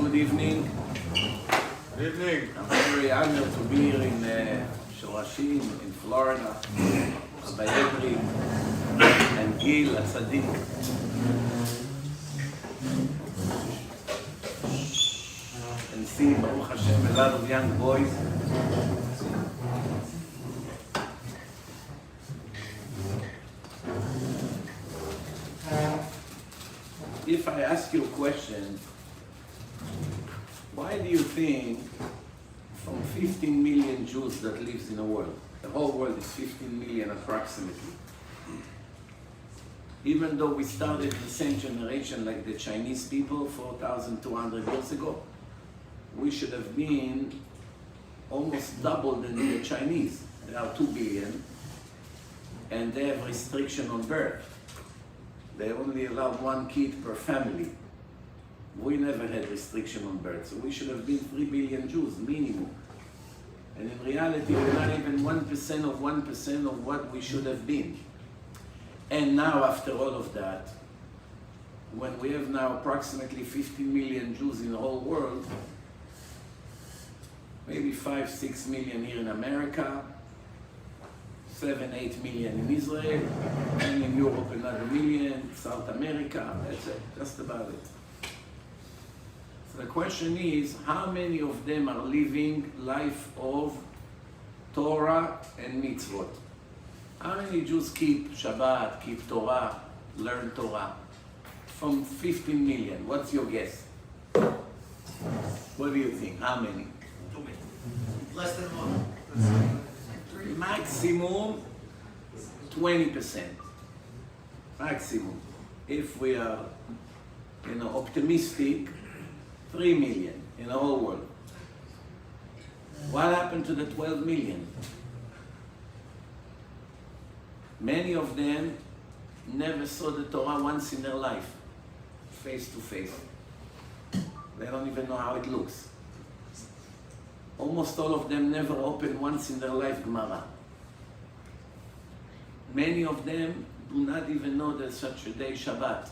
good evening. Good evening. I'm very honored to be here in Shorashim in Florida. Rabbi and Gil Asadik. And see Baruch Hashem a lot of young boys. If I ask you a question, why do you think from 15 million Jews that lives in the world, the whole world is 15 million approximately, even though we started the same generation like the Chinese people 4,200 years ago, we should have been almost double than the Chinese. They are 2 billion and they have restriction on birth. They only allowed 1 kid per family. We never had restriction on birth, so we should have been 3 billion Jews, minimum. And in reality, we're not even 1% of 1% of what we should have been. And now, after all of that, when we have now approximately 15 million Jews in the whole world, maybe 5-6 million here in America, 7-8 million in Israel, and in Europe another million, South America, that's it, just about it. So the question is, how many of them are living life of Torah and mitzvot? How many Jews keep Shabbat, keep Torah, learn Torah? From 15 million, what's your guess? What do you think, how many? Less than 1. Maximum 20%. Maximum. If we are, optimistic, 3 million in the whole world. What happened to the 12 million? Many of them never saw the Torah once in their life, face to face. They don't even know how it looks. Almost all of them never opened once in their life Gemara. Many of them do not even know there's such a day, Shabbat.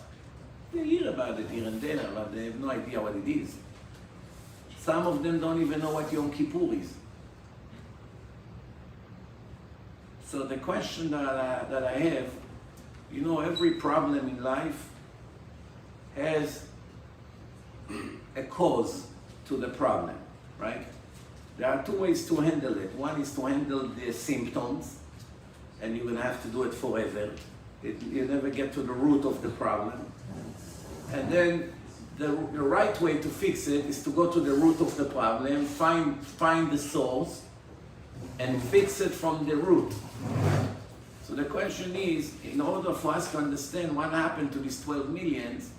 They hear about it here and there, but they have no idea what it is. Some of them don't even know what Yom Kippur is. So the question that I have, every problem in life has a cause to the problem, right? There are 2 ways to handle it. One is to handle the symptoms, and you're going to have to do it forever. You never get to the root of the problem. And then the right way to fix it is to go to the root of the problem, find the source, and fix it from the root. So the question is, in order for us to understand what happened to these 12 millions,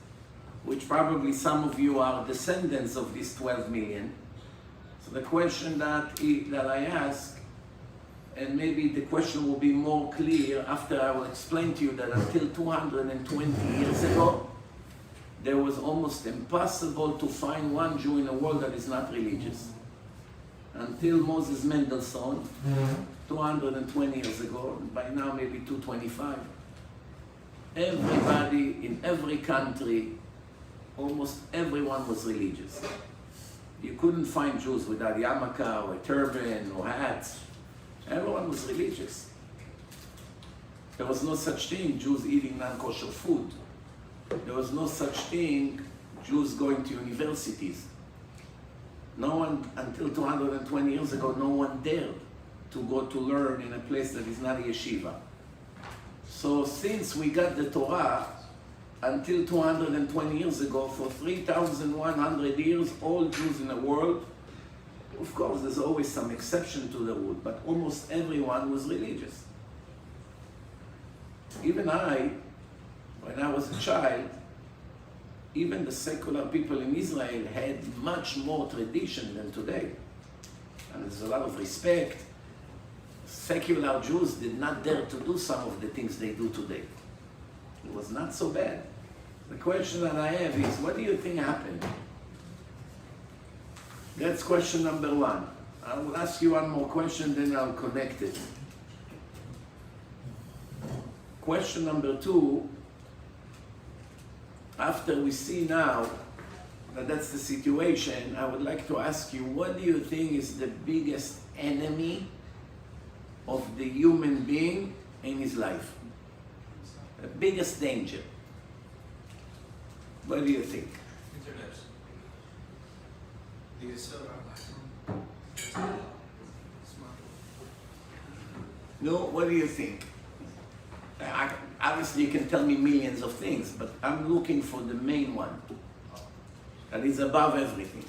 which probably some of you are descendants of these 12 million, so the question that I ask, and maybe the question will be more clear after I will explain to you that until 220 years ago, there was almost impossible to find one Jew in the world that is not religious. Until Moses Mendelssohn, 220 years ago, by now maybe 225, everybody in every country, almost everyone was religious. You couldn't find Jews without yarmulke or a turban or hats. Everyone was religious. There was no such thing, Jews eating non-kosher food. There was no such thing, Jews going to universities. No one, until 220 years ago, no one dared to go to learn in a place that is not a yeshiva. So since we got the Torah, until 220 years ago, for 3,100 years, all Jews in the world, of course there's always some exception to the rule, but almost everyone was religious. Even I, when I was a child, even the secular people in Israel had much more tradition than today. And there's a lot of respect. Secular Jews did not dare to do some of the things they do today. It was not so bad. The question that I have is, what do you think happened? That's question number 1. I will ask you one more question, then I'll connect it. Question number 2, after we see now that's the situation, I would like to ask you, what do you think is the biggest enemy of the human being in his life? The biggest danger. What do you think? Internet. No, what do you think? Obviously, you can tell me millions of things, but I'm looking for the main one that is above everything.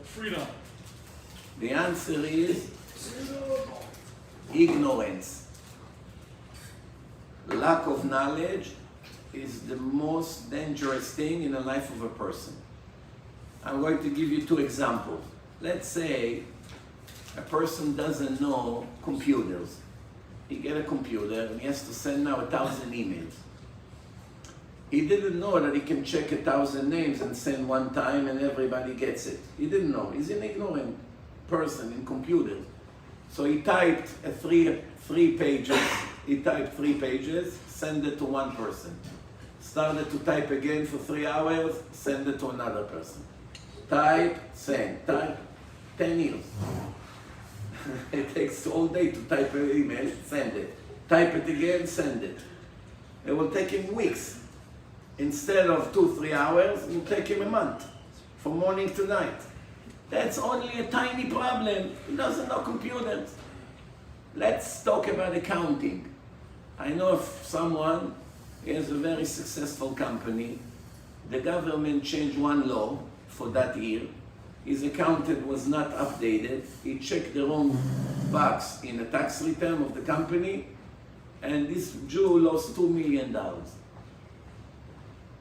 Freedom. The answer is ignorance. Lack of knowledge is the most dangerous thing in the life of a person. I'm going to give you two examples. Let's say a person doesn't know computers. He gets a computer and he has to send now 1,000 emails. He didn't know that he can check 1,000 names and send one time and everybody gets it. He didn't know. He's an ignorant person in computers. So he typed three pages. He typed 3 pages, send it to one person. Started to type again for 3 hours, send it to another person. Type, send, type, 10 years. It takes all day to type an email, send it. Type it again, send it. It will take him weeks. Instead of 2-3 hours, it will take him a month, from morning to night. That's only a tiny problem. He doesn't know computers. Let's talk about accounting. I know of someone, he has a very successful company. The government changed one law for that year. His accountant was not updated. He checked the wrong box in the tax return of the company, and this Jew lost $2 million.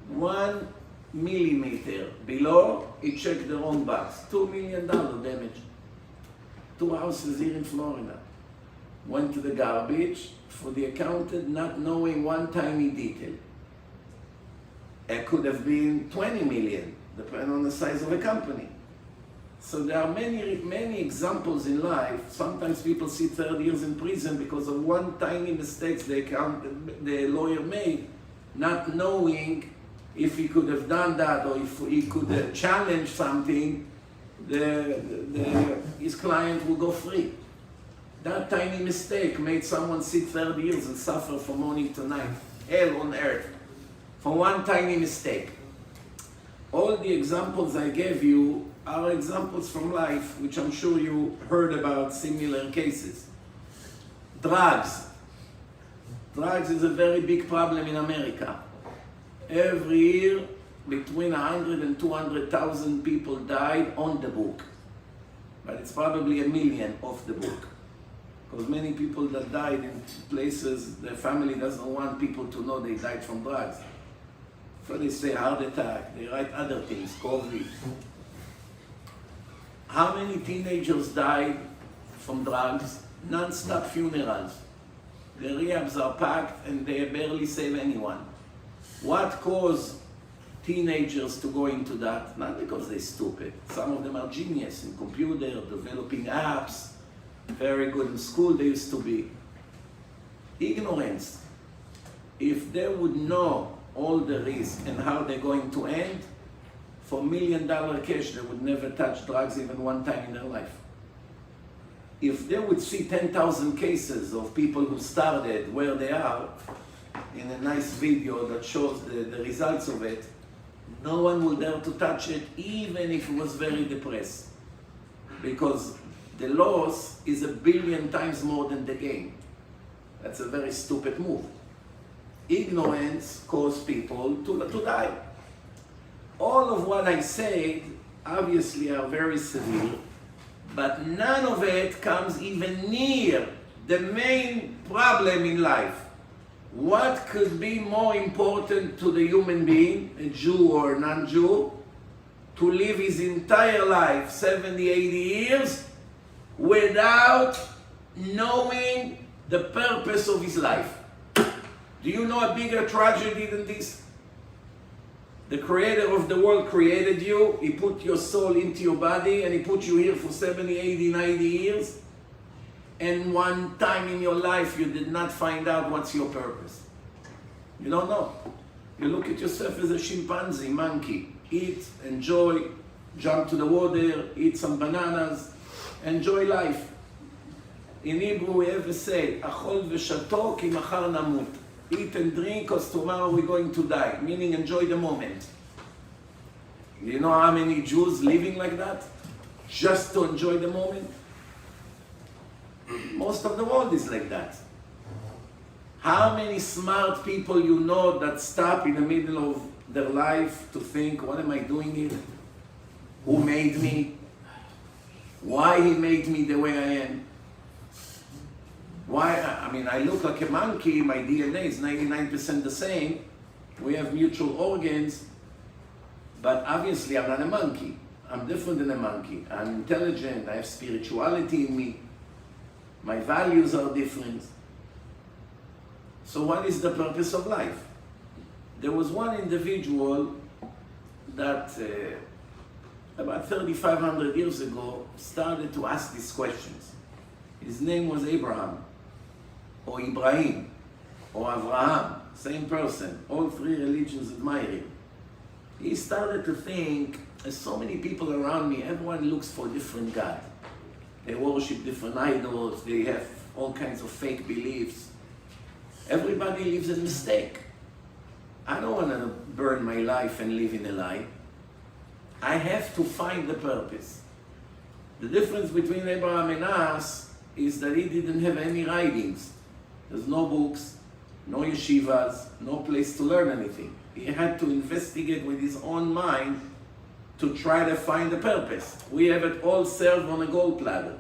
1 millimeter below, he checked the wrong box. $2 million damage. 2 houses here in Florida. Went to the garbage for the accountant not knowing one tiny detail. It could have been 20 million, depending on the size of the company. So there are many examples in life. Sometimes people see 30 years in prison because of one tiny mistake the lawyer made, not knowing if he could have done that or if he could have challenged something, his client will go free. That tiny mistake made someone sit 30 years and suffer from morning to night. Hell on earth. For one tiny mistake. All the examples I gave you are examples from life, which I'm sure you heard about similar cases. Drugs. Drugs is a very big problem in America. Every year, between 100 and 200,000 people died on the book. But it's probably 1 million off the book. Because many people that died in places, their family doesn't want people to know they died from drugs. So they say heart attack, they write other things, COVID. How many teenagers died from drugs? Non-stop funerals. The rehabs are packed and they barely save anyone. What caused teenagers to go into that? Not because they're stupid. Some of them are genius in computer, developing apps, very good in school they used to be. Ignorance. If they would know all the risks and how they're going to end, for $1 million cash, they would never touch drugs even one time in their life. If they would see 10,000 cases of people who started where they are, in a nice video that shows the results of it, no one will dare to touch it, even if it was very depressed. Because the loss is 1 billion times more than the gain. That's a very stupid move. Ignorance caused people to die. All of what I said obviously are very severe, but none of it comes even near the main problem in life. What could be more important to the human being, a Jew or non-Jew, to live his entire life, 70, 80 years, without knowing the purpose of his life? Do you know a bigger tragedy than this? The creator of the world created you, he put your soul into your body, and he put you here for 70, 80, 90 years. And one time in your life you did not find out what's your purpose. You don't know. You look at yourself as a chimpanzee, monkey, eat, enjoy, jump to the water, eat some bananas, enjoy life. In Hebrew we ever say, "Achol v'shato ki machar namut." Eat and drink, because tomorrow we're going to die. Meaning, enjoy the moment. You know how many Jews living like that? Just to enjoy the moment? Most of the world is like that. How many smart people you know that stop in the middle of their life to think, what am I doing here? Who made me? Why he made me the way I am? Why? I mean, I look like a monkey, my DNA is 99% the same. We have mutual organs, but obviously I'm not a monkey. I'm different than a monkey. I'm intelligent, I have spirituality in me. My values are different. So what is the purpose of life? There was one individual that about 3,500 years ago started to ask these questions. His name was Abraham, or Ibrahim, or Avraham, same person. All three religions admire him. He started to think, there's so many people around me, everyone looks for a different God. They worship different idols, they have all kinds of fake beliefs. Everybody lives in mistake. I don't want to burn my life and live in a lie. I have to find the purpose. The difference between Abraham and us is that he didn't have any writings. There's no books, no yeshivas, no place to learn anything. He had to investigate with his own mind to try to find the purpose. We have it all served on a gold platter.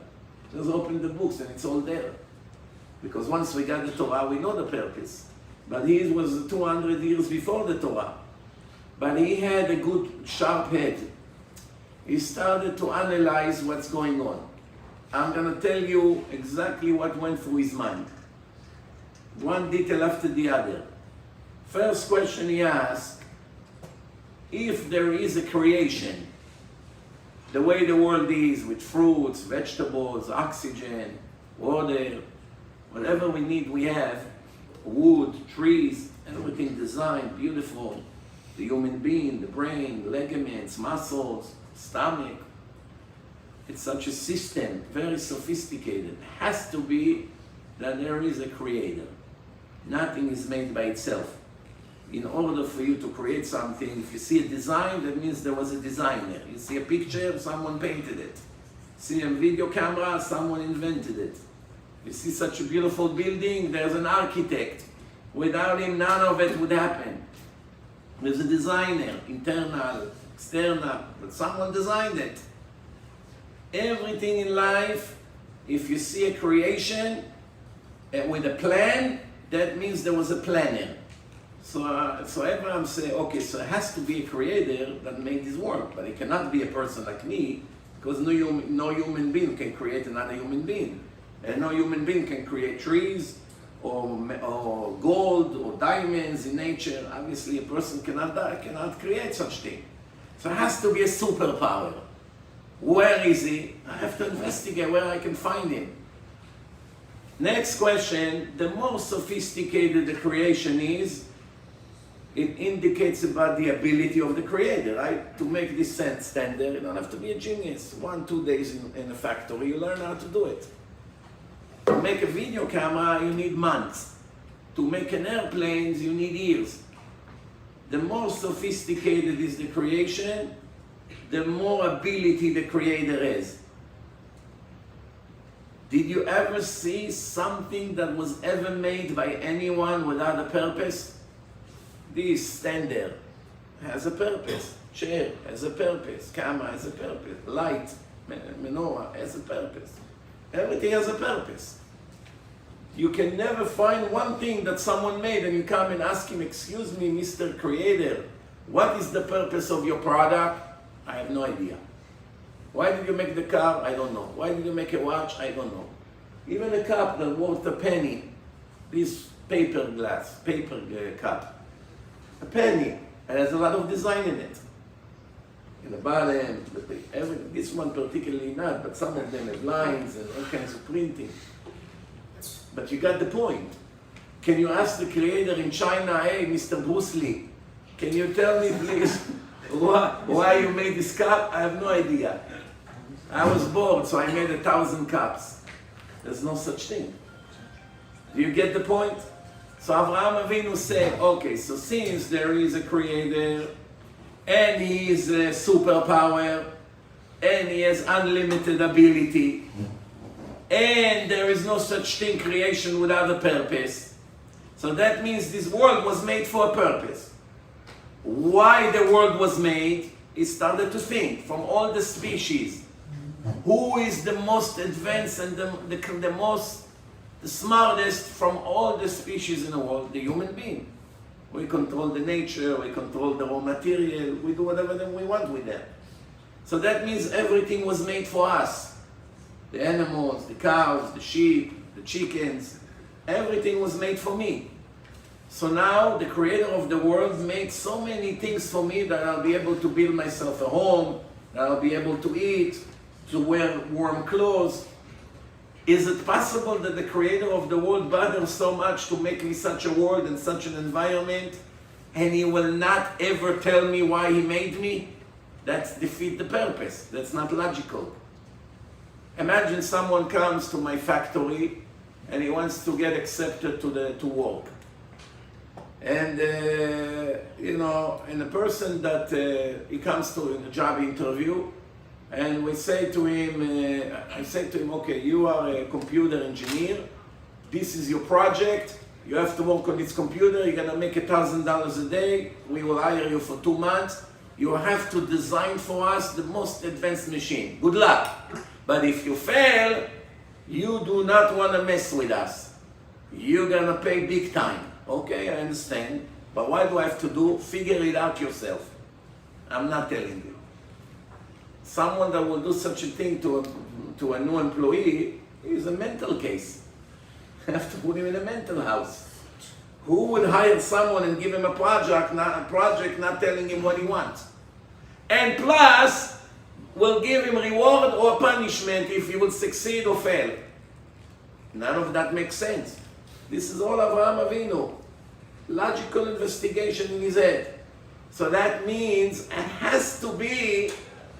Just open the books and it's all there. Because once we got the Torah, we know the purpose. But his was 200 years before the Torah. But he had a good, sharp head. He started to analyze what's going on. I'm going to tell you exactly what went through his mind. One detail after the other. First question he asked, if there is a creation, the way the world is, with fruits, vegetables, oxygen, water, whatever we need we have, wood, trees, everything designed, beautiful, the human being, the brain, ligaments, muscles, stomach. It's such a system, very sophisticated. It has to be that there is a creator. Nothing is made by itself. In order for you to create something, if you see a design, that means there was a designer. You see a picture, someone painted it. See a video camera, someone invented it. You see such a beautiful building, there's an architect. Without him, none of it would happen. There's a designer, internal, external, but someone designed it. Everything in life, if you see a creation with a plan, that means there was a planner. So Abraham said, okay, so it has to be a creator that made this work, but it cannot be a person like me, because no human being can create another human being. And no human being can create trees, or gold, or diamonds in nature. Obviously, a person cannot create such thing. So it has to be a superpower. Where is he? I have to investigate where I can find him. Next question, the more sophisticated the creation is, it indicates about the ability of the creator, right? To make this sense standard, you don't have to be a genius. 1-2 days in a factory, you learn how to do it. To make a video camera, you need months. To make an airplane, you need years. The more sophisticated is the creation, the more ability the creator has. Did you ever see something that was ever made by anyone without a purpose? This standard has a purpose. Chair has a purpose. Camera has a purpose. Light, menorah has a purpose. Everything has a purpose. You can never find one thing that someone made and you come and ask him, excuse me, Mr. Creator, what is the purpose of your product? I have no idea. Why did you make the car? I don't know. Why did you make a watch? I don't know. Even a cup that worth a penny, this paper cup, a penny, and has a lot of design in it. In the bottom, this one particularly not, but some of them have lines and all kinds of printing. But you got the point. Can you ask the creator in China, hey, Mr. Bruce Lee, can you tell me please, Why you made this cup? I have no idea. I was bored, so I made 1,000 cups. There's no such thing. Do you get the point? So Avraham Avinu said, okay, so since there is a creator, and he is a superpower, and he has unlimited ability, and there is no such thing, creation without a purpose. So that means this world was made for a purpose. Why the world was made, he started to think, from all the species, who is the most advanced and the smartest from all the species in the world? The human being. We control the nature, we control the raw material, we do whatever we want with them. So that means everything was made for us. The animals, the cows, the sheep, the chickens, everything was made for me. So now the creator of the world made so many things for me that I'll be able to build myself a home, that I'll be able to eat, to wear warm clothes. Is it possible that the creator of the world bothers so much to make me such a world and such an environment, and he will not ever tell me why he made me? That's defeat the purpose. That's not logical. Imagine someone comes to my factory and he wants to get accepted to work. And and the person that he comes to in a job interview, and we say to him, I say to him, okay, you are a computer engineer. This is your project. You have to work on this computer. You're gonna make $1,000 a day. We will hire you for 2 months. You have to design for us the most advanced machine. Good luck. But if you fail, you do not want to mess with us. You're gonna pay big time. Okay, I understand. But why do I have to do? Figure it out yourself. I'm not telling you. Someone that will do such a thing to a new employee is a mental case. You have to put him in a mental house. Who would hire someone and give him a project not telling him what he wants? And plus, will give him reward or punishment if he will succeed or fail. None of that makes sense. This is all Avraham Avinu. Logical investigation in his head. So that means it has to be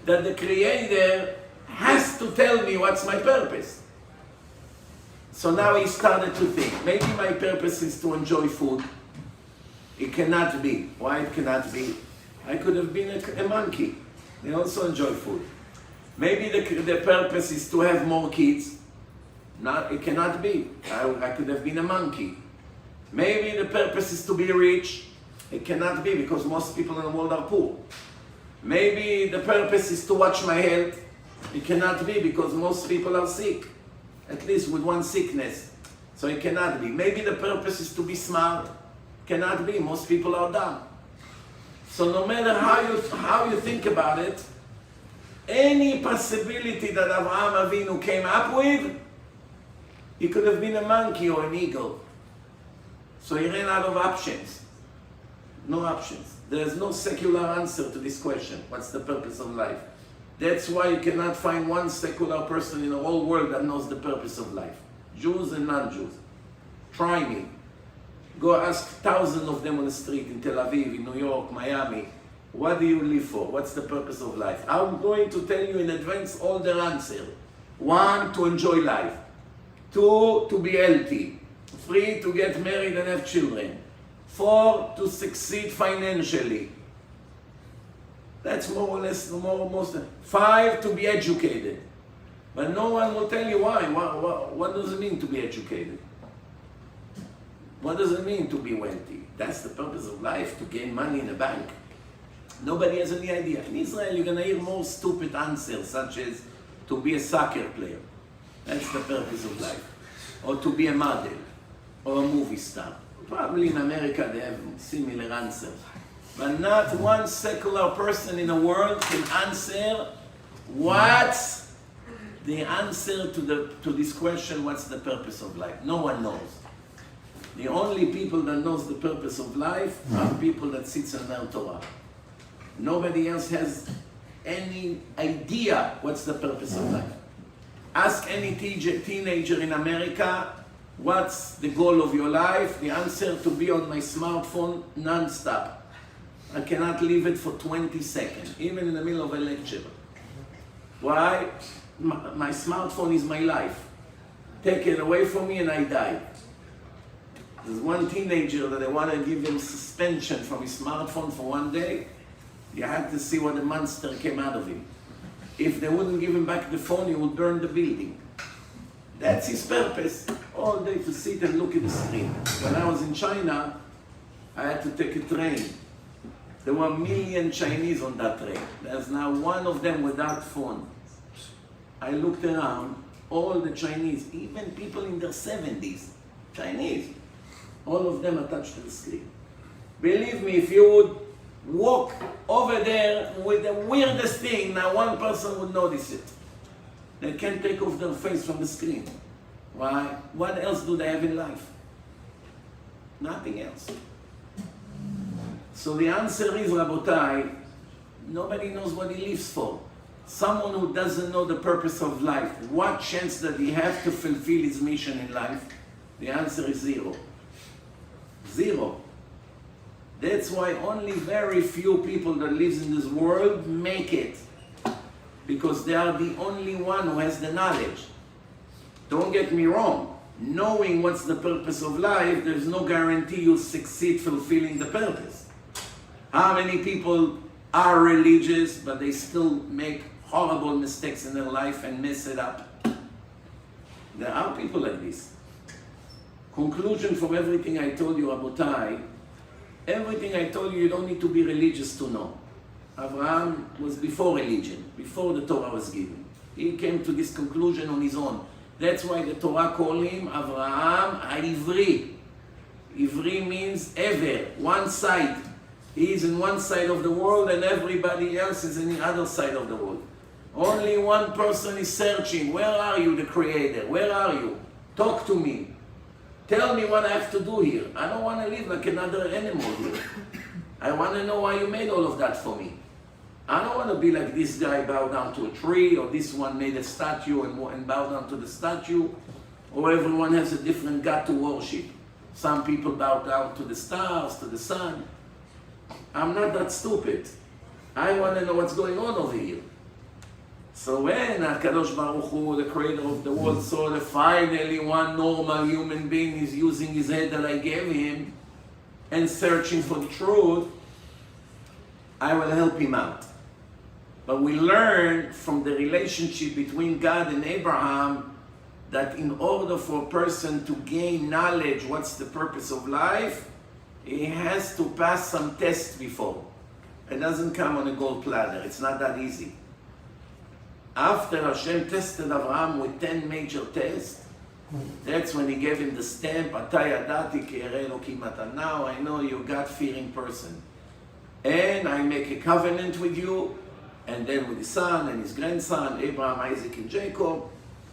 that the Creator has to tell me what's my purpose. So now he started to think, maybe my purpose is to enjoy food. It cannot be. Why it cannot be? I could have been a monkey. They also enjoy food. Maybe the purpose is to have more kids. No, it cannot be. I could have been a monkey. Maybe the purpose is to be rich. It cannot be because most people in the world are poor. Maybe the purpose is to watch my health. It cannot be because most people are sick, at least with one sickness. So it cannot be. Maybe the purpose is to be smart. Cannot be. Most people are dumb. So no matter how you think about it, any possibility that Avraham Avinu came up with, he could have been a monkey or an eagle. So he ran out of options. No options. There's no secular answer to this question. What's the purpose of life? That's why you cannot find one secular person in the whole world that knows the purpose of life. Jews and non-Jews. Try me. Go ask thousands of them on the street in Tel Aviv, in New York, Miami. What do you live for? What's the purpose of life? I'm going to tell you in advance all their answers. 1, to enjoy life. 2, to be healthy. 3, to get married and have children. 4, to succeed financially. That's more or less, most. 5, to be educated. But no one will tell you why. What does it mean to be educated? What does it mean to be wealthy? That's the purpose of life, to gain money in a bank. Nobody has any idea. In Israel, you're going to hear more stupid answers, such as to be a soccer player. That's the purpose of life. Or to be a model, or a movie star. Probably in America they have similar answers. But not one secular person in the world can answer what's the answer to this question, what's the purpose of life? No one knows. The only people that knows the purpose of life are people that sits and learn Torah. Nobody else has any idea what's the purpose of life. Ask any teenager in America, what's the goal of your life? The answer to be on my smartphone non-stop. I cannot leave it for 20 seconds, even in the middle of a lecture. Why? My smartphone is my life. Take it away from me and I die. There's one teenager that I want to give him suspension from his smartphone for one day. You had to see what a monster came out of him. If they wouldn't give him back the phone, he would burn the building. That's his purpose, all day to sit and look at the screen. When I was in China, I had to take a train. There were 1 million Chinese on that train. There's now one of them without phone. I looked around, all the Chinese, even people in their 70s, Chinese, all of them attached to the screen. Believe me, if you would walk over there with the weirdest thing, now one person would notice it. They can't take off their face from the screen. Why? What else do they have in life? Nothing else. So the answer is, Rabotai, nobody knows what he lives for. Someone who doesn't know the purpose of life, what chance does he have to fulfill his mission in life? The answer is zero. Zero. That's why only very few people that lives in this world make it. Because they are the only one who has the knowledge. Don't get me wrong. Knowing what's the purpose of life, there's no guarantee you'll succeed fulfilling the purpose. How many people are religious, but they still make horrible mistakes in their life and mess it up? There are people like this. Conclusion from everything I told you, Rabotai, everything I told you don't need to be religious to know. Abraham was before religion, before the Torah was given. He came to this conclusion on his own. That's why the Torah called him Abraham HaIvri. Ivri means ever, one side. He is in one side of the world and everybody else is in the other side of the world. Only one person is searching. Where are you, the Creator? Where are you? Talk to me. Tell me what I have to do here. I don't want to live like another animal here. I want to know why you made all of that for me. I don't want to be like this guy, bow down to a tree, or this one made a statue and bow down to the statue, or everyone has a different God to worship. Some people bow down to the stars, to the sun. I'm not that stupid. I want to know what's going on over here. So when HaKadosh Baruch Hu, the creator of the world, saw that finally one normal human being is using his head that I gave him and searching for the truth, I will help him out. But we learn from the relationship between God and Abraham that in order for a person to gain knowledge, what's the purpose of life, he has to pass some tests before. It doesn't come on a gold platter. It's not that easy. After Hashem tested Abraham with 10 major tests, that's when he gave him the stamp, Atay Adati Ki Erei Elokim Ata. Now I know you're a God-fearing person. And I make a covenant with you, and then with his son and his grandson, Abraham, Isaac, and Jacob.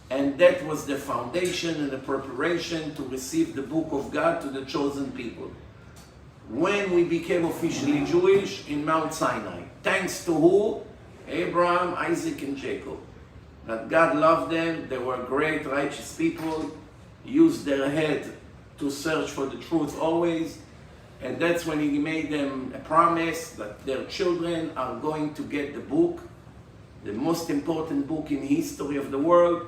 And that was the foundation and the preparation to receive the book of God to the chosen people. When we became officially Jewish in Mount Sinai. Thanks to who? Abraham, Isaac, and Jacob. That God loved them, they were great, righteous people, used their head to search for the truth always. And that's when he made them a promise that their children are going to get the book, the most important book in the history of the world.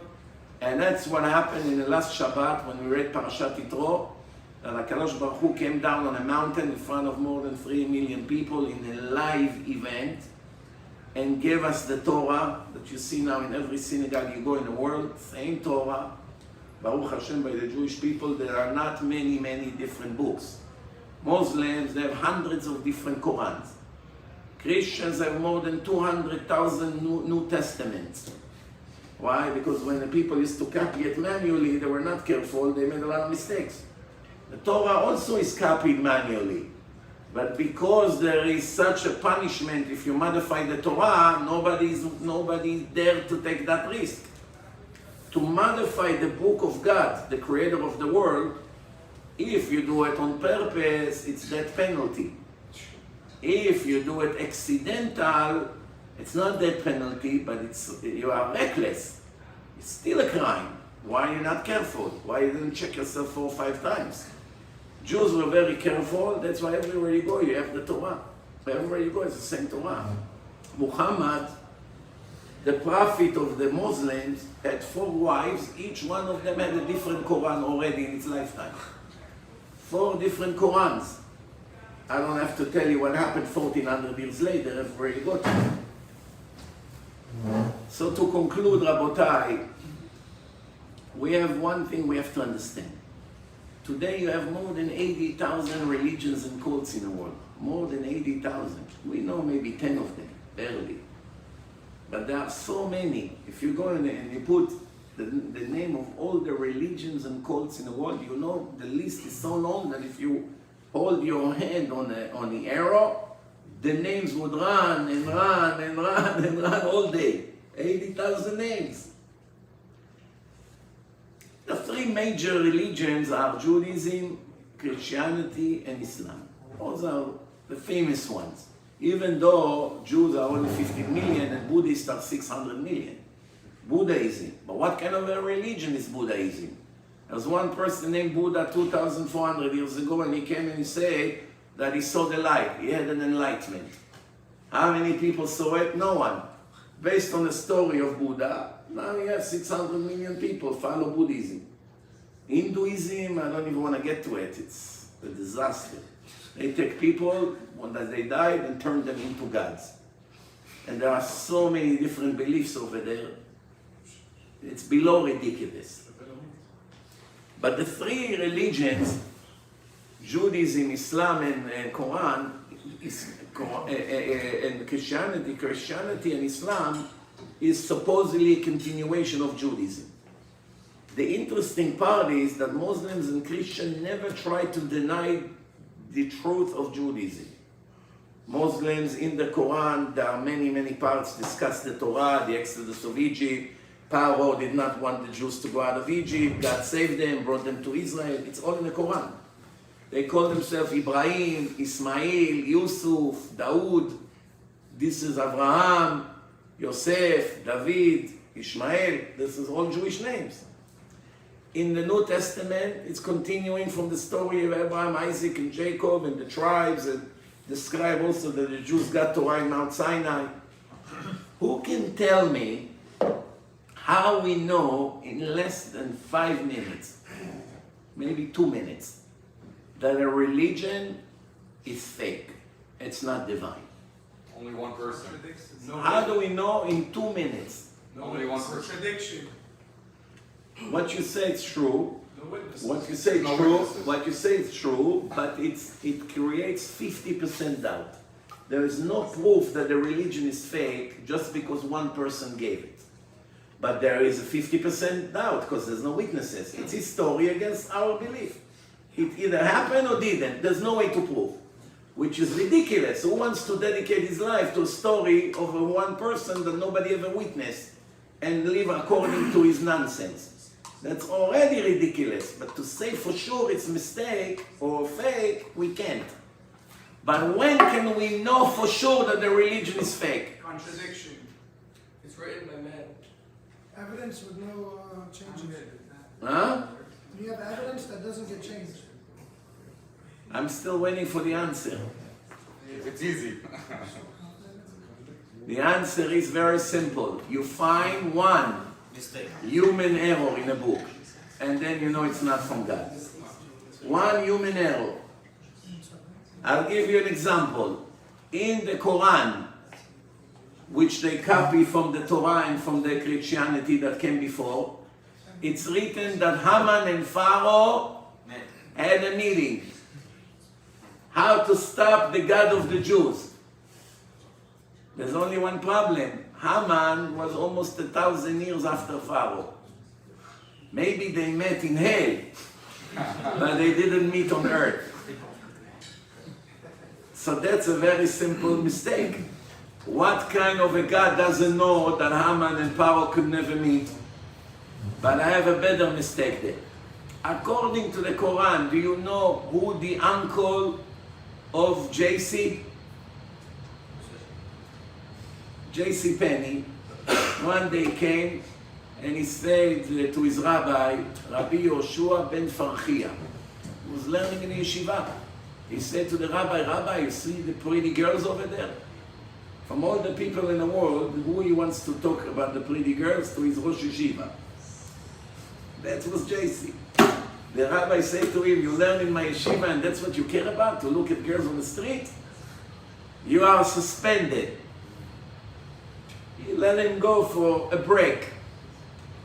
And that's what happened in the last Shabbat when we read Parashat Yitro. That HaKadosh Baruch Hu came down on a mountain in front of more than 3 million people in a live event and gave us the Torah that you see now in every synagogue you go in the world, same Torah. Baruch Hashem, by the Jewish people, there are not many different books. Muslims, they have hundreds of different Qurans. Christians have more than 200,000 New Testaments. Why? Because when the people used to copy it manually, they were not careful, they made a lot of mistakes. The Torah also is copied manually. But because there is such a punishment if you modify the Torah, nobody dared to take that risk. To modify the book of God, the creator of the world, if you do it on purpose, it's that penalty. If you do it accidental, it's not that penalty, but you are reckless. It's still a crime. Why are you not careful? Why you didn't check yourself 4 or 5 times? Jews were very careful, that's why everywhere you go you have the Torah. Wherever you go, it's the same Torah. Muhammad, the prophet of the Muslims, had 4 wives. Each one of them had a different Quran already in his lifetime. 4 different Qurans. I don't have to tell you what happened 1400 years later, everywhere you go to. So to conclude, Rabotai, we have one thing we have to understand. Today you have more than 80,000 religions and cults in the world. More than 80,000. We know maybe 10 of them, barely. But there are so many. If you go in there and you put the name of all the religions and cults in the world, you know the list is so long that if you hold your hand on the arrow, the names would run and run and run and run all day. 80,000 names. The 3 major religions are Judaism, Christianity, and Islam. Those are the famous ones. Even though Jews are only 50 million and Buddhists are 600 million. Buddhism. But what kind of a religion is Buddhism? There was one person named Buddha 2,400 years ago, and he came and he said that he saw the light. He had an enlightenment. How many people saw it? No one. Based on the story of Buddha, now you have 600 million people follow Buddhism. Hinduism, I don't even want to get to it. It's a disaster. They take people, when they died, and turn them into gods. And there are so many different beliefs over there. It's below ridiculous. But the 3 religions, Judaism, Islam, and Quran, and Christianity and Islam is supposedly a continuation of Judaism. The interesting part is that Muslims and Christians never try to deny the truth of Judaism. Muslims in the Quran, there are many, many parts discuss the Torah, the Exodus of Egypt. Pharaoh did not want the Jews to go out of Egypt. God saved them, brought them to Israel. It's all in the Quran. They call themselves Ibrahim, Ismail, Yusuf, Daoud. This is Abraham, Yosef, David, Ishmael. This is all Jewish names. In the New Testament, it's continuing from the story of Abraham, Isaac, and Jacob, and the tribes, and describe also that the Jews got Torah in Mount Sinai. Who can tell me how we know in less than 5 minutes, maybe 2 minutes, that a religion is fake? It's not divine. Only one person. How do we know in 2 minutes? Only one person. Contradiction. What you say is true. No witnesses. What you say is No true. witnesses. What you say is true, but it creates 50% doubt. There is no proof that the religion is fake just because one person gave it. But there is a 50% doubt because there's no witnesses. It's his story against our belief. It either happened or didn't. There's no way to prove, which is ridiculous. Who wants to dedicate his life to a story of a one person that nobody ever witnessed and live according to his nonsense? That's already ridiculous. But to say for sure it's mistake or fake, we can't. But when can we know for sure that the religion is fake? Contradiction. It's written by man. Evidence with no change in it. Huh? You have evidence that doesn't get changed. I'm still waiting for the answer. It's easy. The answer is very simple. You find one Mistake. human error in a book, and then you know it's not from God. One human error. I'll give you an example. In the Quran, which they copy from the Torah and from the Christianity that came before, it's written that Haman and Pharaoh had a meeting. How to stop the God of the Jews. There's only one problem. Haman was almost 1,000 years after Pharaoh. Maybe they met in hell, but they didn't meet on earth. So that's a very simple mistake. What kind of a God doesn't know that Haman and Pharaoh could never meet? But I have a better mistake there. According to the Quran, do you know who the uncle of JC? JC Penny, one day came and he said to his rabbi, Rabbi Yoshua ben Farchia, who was learning in the Yeshiva. He said to the rabbi, Rabbi, you see the pretty girls over there? From all the people in the world, who he wants to talk about the pretty girls to his Rosh Yeshiva. That was JC. The rabbi said to him, you learn in my yeshiva and that's what you care about, to look at girls on the street? You are suspended. He let him go for a break.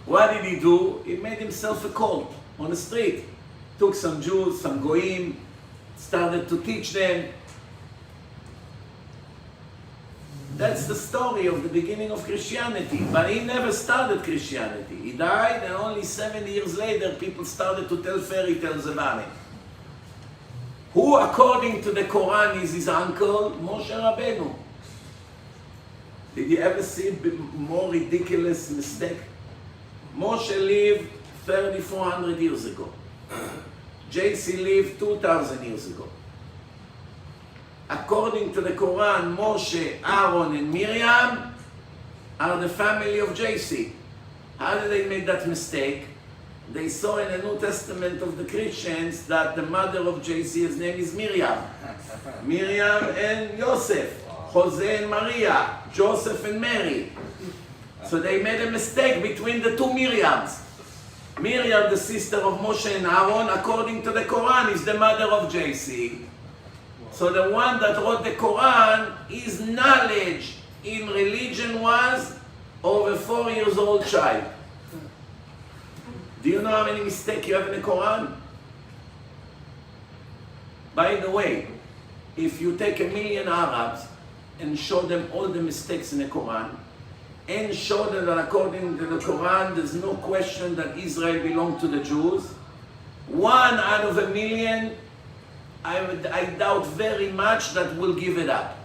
What did he do? He made himself a cult on the street. Took some Jews, some Goyim, started to teach them. That's the story of the beginning of Christianity. But he never started Christianity. He died, and only 7 years later, people started to tell fairy tales about him. Who, according to the Quran, is his uncle? Moshe Rabbeinu. Did you ever see a more ridiculous mistake? Moshe lived 3,400 years ago. JC lived 2,000 years ago. According to the Quran, Moshe, Aaron, and Miriam are the family of JC. How did they make that mistake? They saw in the New Testament of the Christians that the mother of JC's name is Miriam. Miriam and Yosef, Jose and Maria, Joseph and Mary. So they made a mistake between the two Miriams. Miriam, the sister of Moshe and Aaron, according to the Quran, is the mother of JC. So the one that wrote the Quran, his knowledge in religion was over 4 years old child. Do you know how many mistakes you have in the Quran? By the way, if you take 1 million Arabs and show them all the mistakes in the Quran, and show them that according to the Quran, there's no question that Israel belonged to the Jews, 1 out of 1 million, I doubt very much that we'll give it up.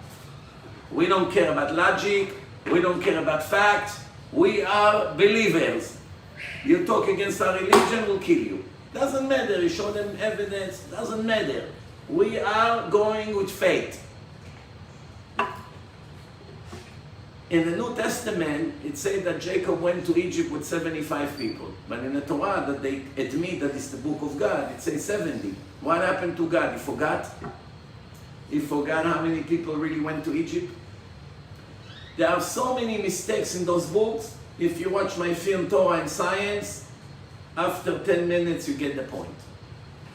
We don't care about logic, we don't care about facts, we are believers. You talk against our religion, we'll kill you. Doesn't matter, you show them evidence, doesn't matter. We are going with faith. In the New Testament, it says that Jacob went to Egypt with 75 people. But in the Torah, that they admit that it's the book of God, it says 70. What happened to God? He forgot? He forgot how many people really went to Egypt? There are so many mistakes in those books. If you watch my film Torah and Science, after 10 minutes you get the point.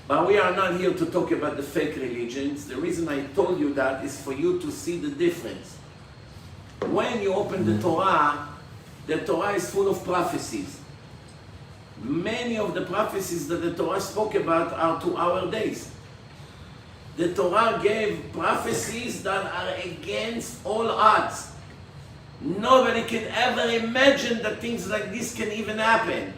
But we are not here to talk about the fake religions. The reason I told you that is for you to see the difference. When you open the Torah is full of prophecies. Many of the prophecies that the Torah spoke about are to our days. The Torah gave prophecies that are against all odds. Nobody can ever imagine that things like this can even happen.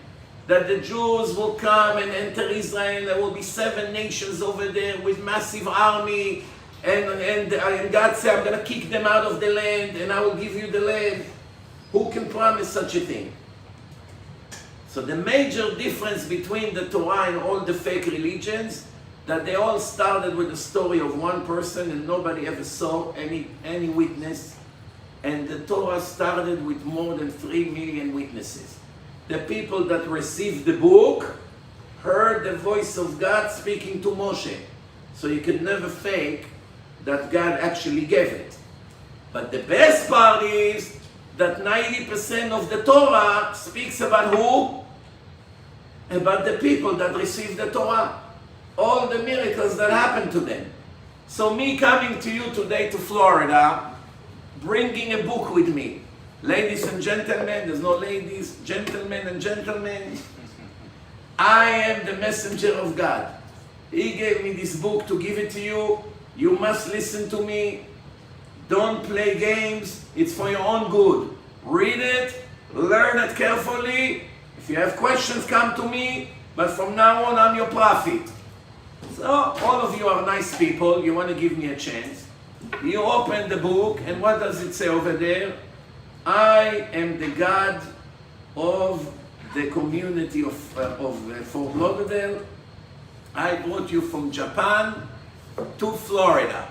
That the Jews will come and enter Israel, there will be 7 nations over there with massive army, and God said, I'm going to kick them out of the land, and I will give you the land. Who can promise such a thing? So the major difference between the Torah and all the fake religions, that they all started with the story of one person and nobody ever saw any witness. And the Torah started with more than 3 million witnesses. The people that received the book heard the voice of God speaking to Moshe. So you could never fake that God actually gave it. But the best part is that 90% of the Torah speaks about who? About the people that received the Torah. All the miracles that happened to them. So me coming to you today to Florida, bringing a book with me. Ladies and gentlemen, there's no ladies, gentlemen and gentlemen. I am the messenger of God. He gave me this book to give it to you. You must listen to me. Don't play games. It's for your own good. Read it, learn it carefully. If you have questions, come to me. But from now on, I'm your prophet. So, all of you are nice people. You want to give me a chance. You open the book, and what does it say over there? I am the God of the community of Fort Lauderdale. I brought you from Japan to Florida.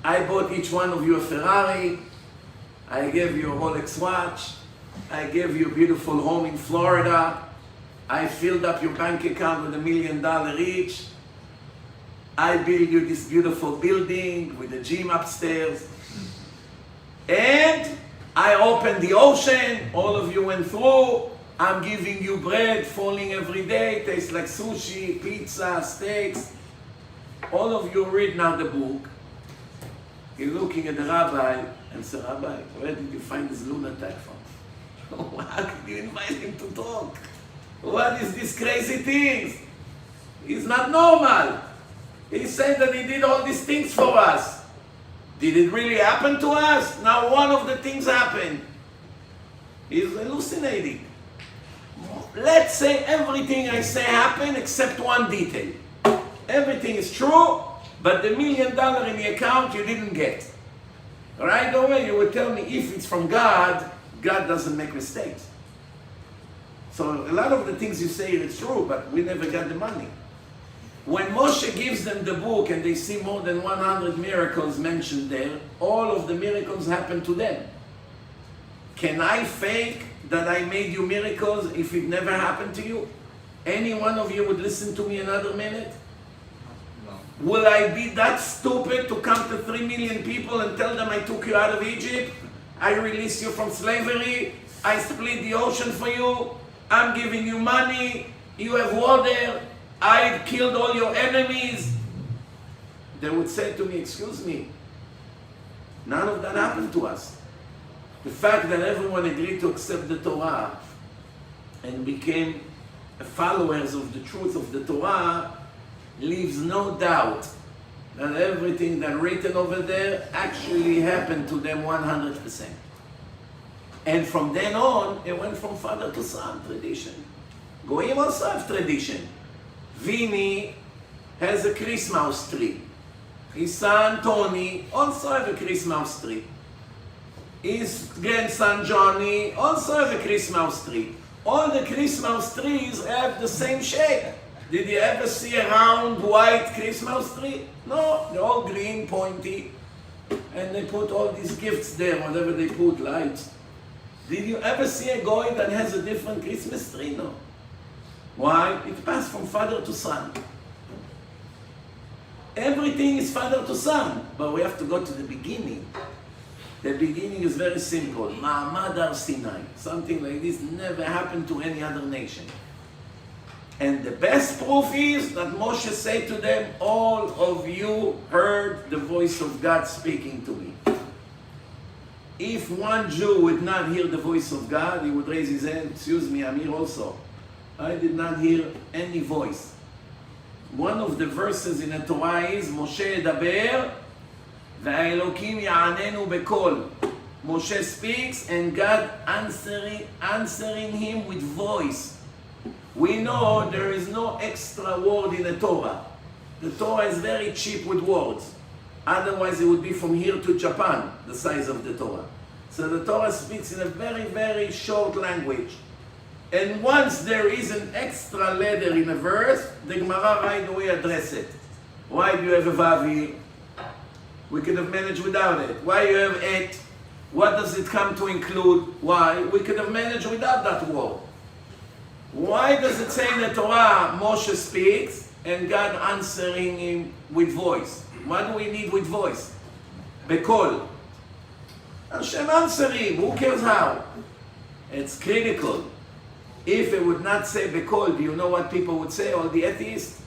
I bought each one of you a Ferrari. I gave you a Rolex watch. I gave you a beautiful home in Florida. I filled up your bank account with $1 million each. I build you this beautiful building with a gym upstairs. And I opened the ocean, all of you went through. I'm giving you bread falling every day, tastes like sushi, pizza, steaks. All of you read now the book. You're looking at the rabbi and say, Rabbi, where did you find this lunatic from? How can you invite him to talk? What is these crazy things? He's not normal. He said that he did all these things for us. Did it really happen to us? Now one of the things happened. He's hallucinating. Let's say everything I say happened except one detail. Everything is true, but the $1 million in the account you didn't get. Right away you would tell me if it's from God, God doesn't make mistakes. So a lot of the things you say is true, but we never got the money. When Moshe gives them the book and they see more than 100 miracles mentioned there, all of the miracles happen to them. Can I fake that I made you miracles if it never happened to you? Any one of you would listen to me another minute? No. Will I be that stupid to come to 3 million people and tell them I took you out of Egypt? I released you from slavery? I split the ocean for you? I'm giving you money? You have water? I killed all your enemies? They would say to me, excuse me, none of that happened to us. The fact that everyone agreed to accept the Torah and became followers of the truth of the Torah leaves no doubt that everything that written over there actually happened to them 100%. And from then on, it went from father to son, tradition. Goyim also have tradition. Vini has a Christmas tree. His son Tony also have a Christmas tree. His grandson Johnny also have a Christmas tree. All the Christmas trees have the same shape. Did you ever see a round white Christmas tree? No, they're all green, pointy. And they put all these gifts there, whatever they put, lights. Did you ever see a guy that has a different Christmas tree? No. Why? It passed from father to son. Everything is father to son, but we have to go to the beginning. The beginning is very simple. Ma'amad Har Sinai. Something like this never happened to any other nation. And the best proof is that Moshe said to them, all of you heard the voice of God speaking to me. If one Jew would not hear the voice of God, he would raise his hand, excuse me, I'm here also. I did not hear any voice. One of the verses in the Torah is, Moshe Daber, V'Elokim Ya'anenu Bekol. Moshe speaks and God answering him with voice. We know there is no extra word in the Torah. The Torah is very cheap with words. Otherwise it would be from here to Japan, the size of the Torah. So the Torah speaks in a very, very short language. And once there is an extra letter in a verse, the Gemara right away address it. Why do you have a vav here? We could have managed without it. Why you have et? What does it come to include? Why? We could have managed without that word. Why does it say in the Torah, Moshe speaks, and God answering him with voice? What do we need with voice? Bekol. Hashem answer him, who cares how? It's critical. If it would not say Bekol, do you know what people would say, all the atheists?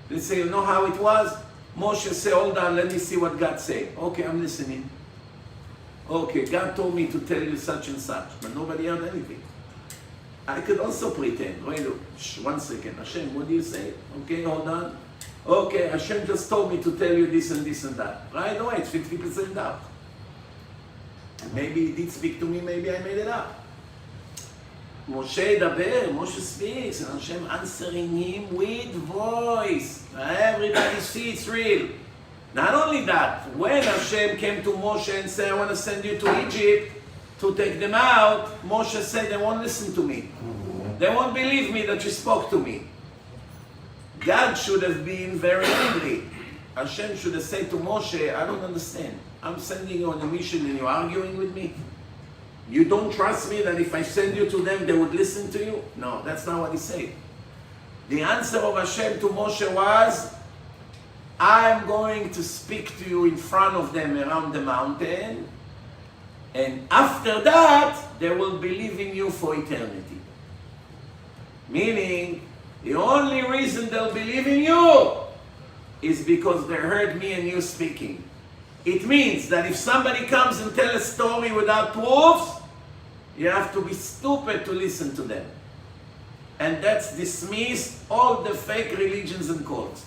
They say, you know how it was? Moshe say, hold on, let me see what God say. Okay, I'm listening. Okay, God told me to tell you such and such, but nobody heard anything. I could also pretend. Wait, one second. Hashem, what do you say? Okay, hold on. Okay, Hashem just told me to tell you this and this and that. Right away, it's 50% doubt. Maybe he did speak to me, maybe I made it up. Moshe Daber, Moshe speaks, and Hashem answering him with voice. Everybody see it's real. Not only that, when Hashem came to Moshe and said, I want to send you to Egypt to take them out, Moshe said, they won't listen to me. They won't believe me that you spoke to me. God should have been very angry. Hashem should have said to Moshe, I don't understand. I'm sending you on a mission and you're arguing with me? You don't trust me that if I send you to them, they would listen to you? No, that's not what he said. The answer of Hashem to Moshe was, I'm going to speak to you in front of them around the mountain, and after that, they will believe in you for eternity. Meaning, the only reason they'll believe in you is because they heard me and you speaking. It means that if somebody comes and tells a story without proofs, you have to be stupid to listen to them. And that's dismiss all the fake religions and cults.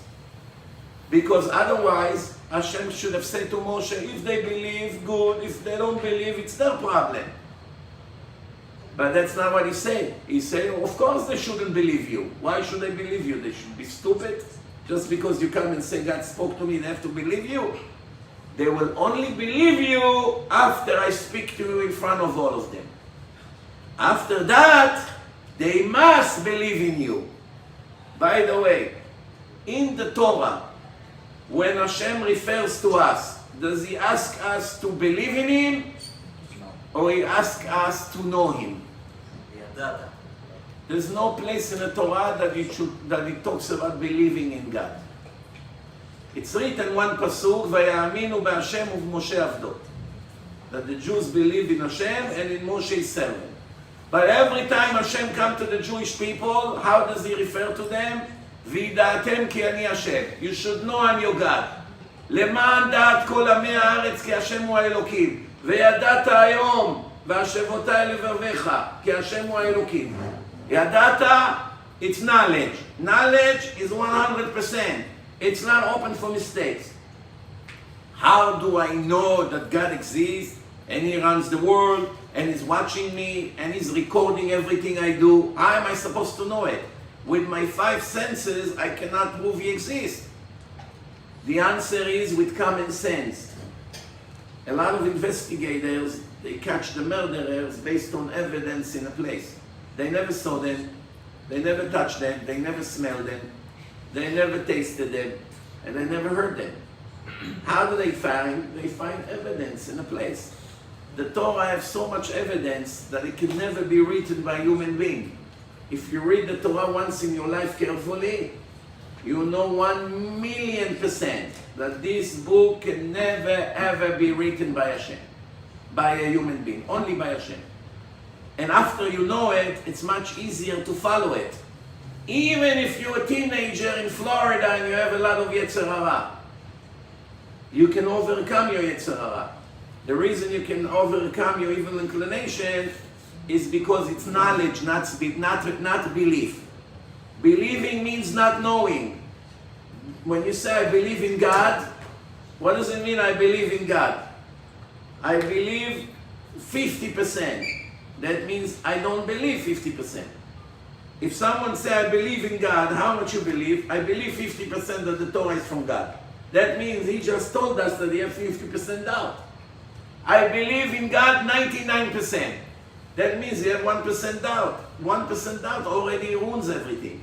Because otherwise, Hashem should have said to Moshe, if they believe, good. If they don't believe, it's their problem. But that's not what he said. He said, of course they shouldn't believe you. Why should they believe you? They should be stupid. Just because you come and say, God spoke to me, they have to believe you. They will only believe you after I speak to you in front of all of them. After that, they must believe in you. By the way, in the Torah, when Hashem refers to us, does he ask us to believe in him? No. Or he asks us to know him? ידעת. There's no place in the Torah that it talks about believing in God. It's written one pasuk, "Vayaminu b'Hashem u'b'Moshe avdot," that the Jews believe in Hashem and in Moshe's servant. But every time Hashem comes to the Jewish people, how does he refer to them? "V'yida'atem ki ani Hashem." You should know I'm your God. "למען דעת כל עמי הארץ כי השם הוא האלוקים. וידעת היום והשבותי לבביך כי השם הוא האלוקים." Yadata, it's knowledge. Knowledge is 100%. It's not open for mistakes. How do I know that God exists and he runs the world and is watching me and he's recording everything I do? How am I supposed to know it? With my 5 senses, I cannot prove he exists. The answer is with common sense. A lot of investigators, they catch the murderers based on evidence in a place. They never saw them, they never touched them, they never smelled them, they never tasted them, and they never heard them. How do they find? They find evidence in a place. The Torah has so much evidence that it can never be written by a human being. If you read the Torah once in your life carefully, you know 1,000,000% that this book can never ever be written by Hashem, by a human being, only by Hashem. And after you know it, it's much easier to follow it. Even if you're a teenager in Florida and you have a lot of Yetzer Hara, you can overcome your Yetzer Hara. The reason you can overcome your evil inclination is because it's knowledge, not belief. Believing means not knowing. When you say I believe in God, what does it mean I believe in God? I believe 50%. That means I don't believe 50%. If someone says I believe in God, how much you believe? I believe 50% that the Torah is from God. That means he just told us that he has 50% doubt. I believe in God 99%. That means he has 1% doubt. 1% doubt already ruins everything.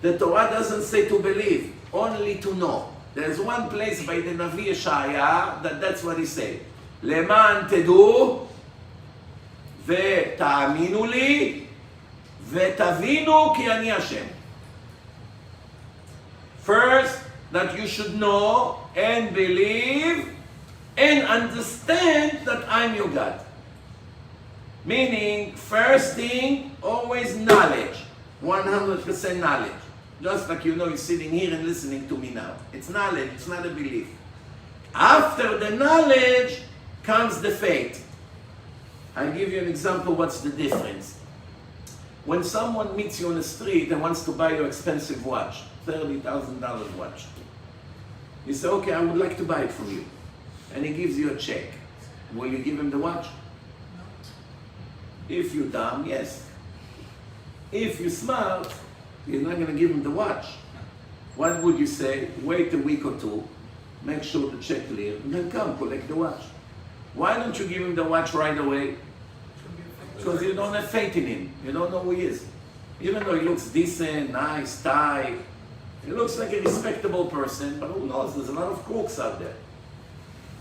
The Torah doesn't say to believe, only to know. There's one place by the Navi Yeshaya that's what he said. למען תדעו ותאמינו לי ותבינו כי אני השם. First, that you should know and believe and understand that I'm your God. Meaning, first thing, always knowledge. 100% knowledge. Just like you know you're sitting here and listening to me now. It's knowledge, it's not a belief. After the knowledge comes the faith. I'll give you an example what's the difference. When someone meets you on the street and wants to buy your expensive watch, $30,000 watch, you say, okay, I would like to buy it from you. And he gives you a check. Will you give him the watch? If you're dumb, yes. If you're smart, you're not going to give him the watch. What would you say? Wait a week or two, make sure the check clear, and then come collect the watch. Why don't you give him the watch right away? Because you don't have faith in him. You don't know who he is. Even though he looks decent, nice, tie, he looks like a respectable person, but who knows, there's a lot of crooks out there.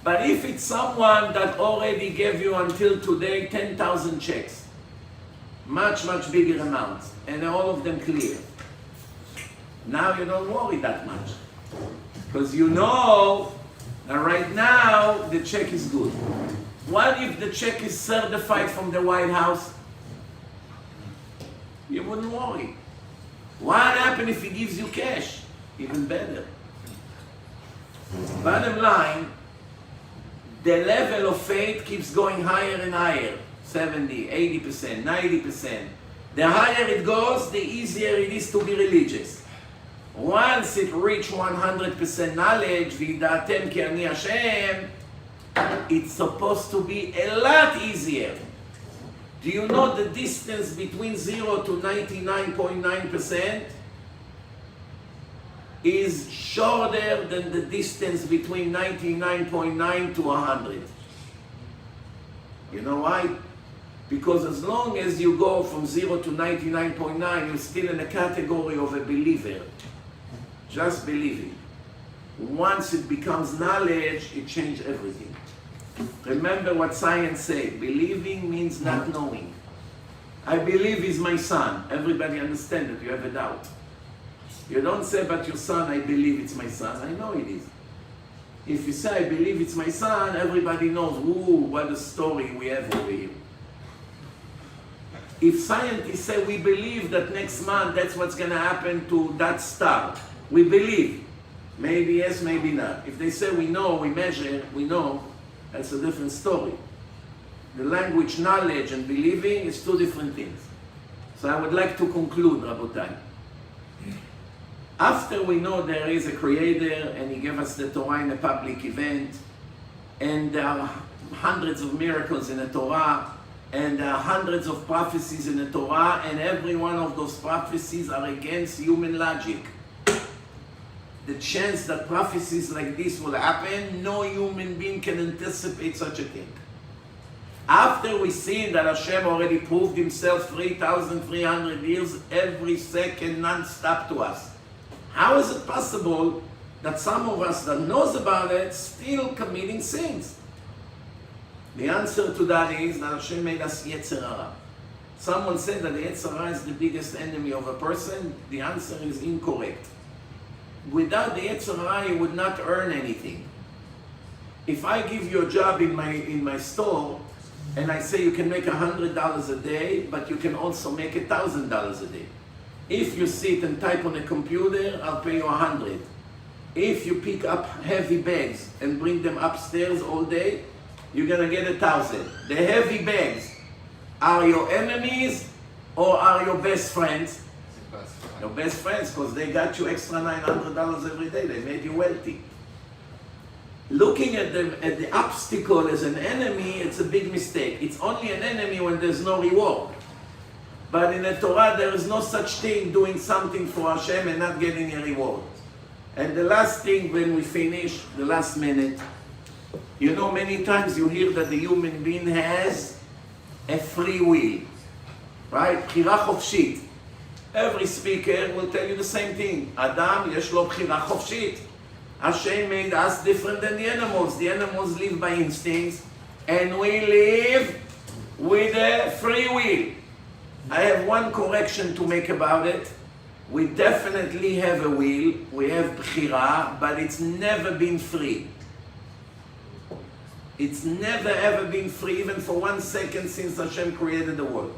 But if it's someone that already gave you until today 10,000 checks, much, much bigger amounts, and all of them clear, now you don't worry that much. Because you know that right now the check is good. What if the check is certified from the White House? You wouldn't worry. What happens if he gives you cash? Even better. Bottom line, the level of faith keeps going higher and higher. 70, 80%, 90%. The higher it goes, the easier it is to be religious. Once it reaches 100% knowledge, וידעתם כי אני השם, it's supposed to be a lot easier. Do you know the distance between 0 to 99.9% is shorter than the distance between 99.9 to 100? You know why? Because as long as you go from 0 to 99.9, you're still in a category of a believer. Just believing. Once it becomes knowledge, it changes everything. Remember what science says. Believing means not knowing. I believe he's my son. Everybody understands it. You have a doubt. You don't say about your son, I believe it's my son. I know it is. If you say, I believe it's my son, everybody knows, ooh, what a story we have over here. If scientists say we believe that next month that's what's going to happen to that star, we believe. Maybe yes, maybe not. If they say we know, we measure, we know, that's a different story. The language, knowledge, and believing is two different things. So I would like to conclude, Rabotai. After we know there is a creator and he gave us the Torah in a public event, and there are hundreds of miracles in the Torah, and there are hundreds of prophecies in the Torah, and every one of those prophecies are against human logic. The chance that prophecies like this will happen, no human being can anticipate such a thing. After we see that Hashem already proved himself 3,300 years, every second non-stop to us, how is it possible that some of us that knows about it still committing sins? The answer to that is that Hashem made us Yetzer Hara. Someone said that the Yetzer Hara is the biggest enemy of a person. The answer is incorrect. Without the Yetzer Hara, you would not earn anything. If I give you a job in my store, and I say you can make $100 a day, but you can also make $1,000 a day. If you sit and type on a computer, I'll pay you 100. If you pick up heavy bags and bring them upstairs all day, you're gonna get 1,000. The heavy bags are your enemies or are your best friends? Your best friends, because they got you extra $900 every day. They made you wealthy. Looking at the obstacle as an enemy, it's a big mistake. It's only an enemy when there's no reward. But in the Torah, there is no such thing doing something for Hashem and not getting a reward. And the last thing, when we finish, the last minute, you know, many times you hear that the human being has a free will, right? בחירה חופשית. Every speaker will tell you the same thing. Adam, יש לו בחירה חופשית. Hashem made us different than the animals. The animals live by instincts, and we live with a free will. I have one correction to make about it. We definitely have a will, we have bchira, but it's never been free. It's never ever been free, even for 1 second since Hashem created the world.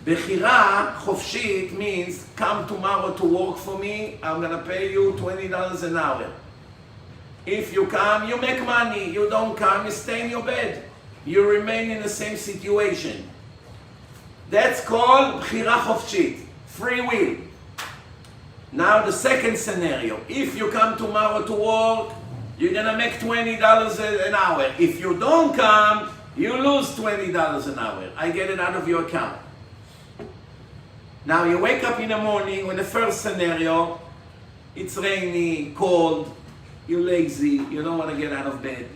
Bechira, chofshit, means come tomorrow to work for me, I'm going to pay you $20 an hour. If you come, you make money. You don't come, you stay in your bed. You remain in the same situation. That's called bechira chofshit, free will. Now the second scenario, if you come tomorrow to work, you're going to make $20 an hour. If you don't come, you lose $20 an hour. I get it out of your account. Now you wake up in the morning with the first scenario, it's rainy, cold, you're lazy, you don't want to get out of bed.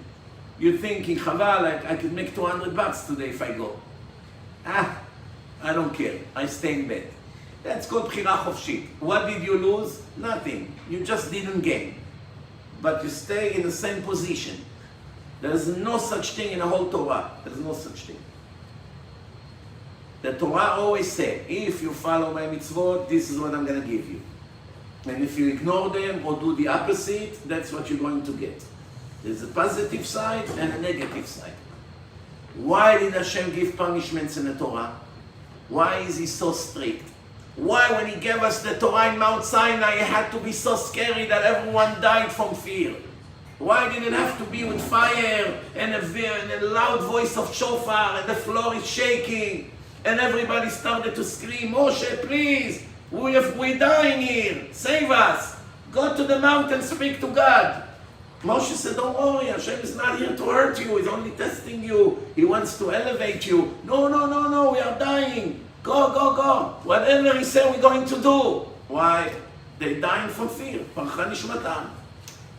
You're thinking, Chaval, I could make $200 today if I go. I don't care, I stay in bed. That's called bchira chofshit. What did you lose? Nothing. You just didn't gain. But you stay in the same position. There's no such thing in the whole Torah. There's no such thing. The Torah always said, if you follow my mitzvot, this is what I'm going to give you. And if you ignore them or do the opposite, that's what you're going to get. There's a positive side and a negative side. Why did Hashem give punishments in the Torah? Why is he so strict? Why, when he gave us the Torah in Mount Sinai, it had to be so scary that everyone died from fear? Why did it have to be with fire and a loud voice of shofar and the floor is shaking and everybody started to scream, Moshe, please, we're dying here, save us. Go to the mountain, speak to God. Moshe said, don't worry, Hashem is not here to hurt you, he's only testing you, he wants to elevate you. No, we are dying. Go. Whatever he said, we're going to do. Why? They're dying from fear. Parcha nishmatam.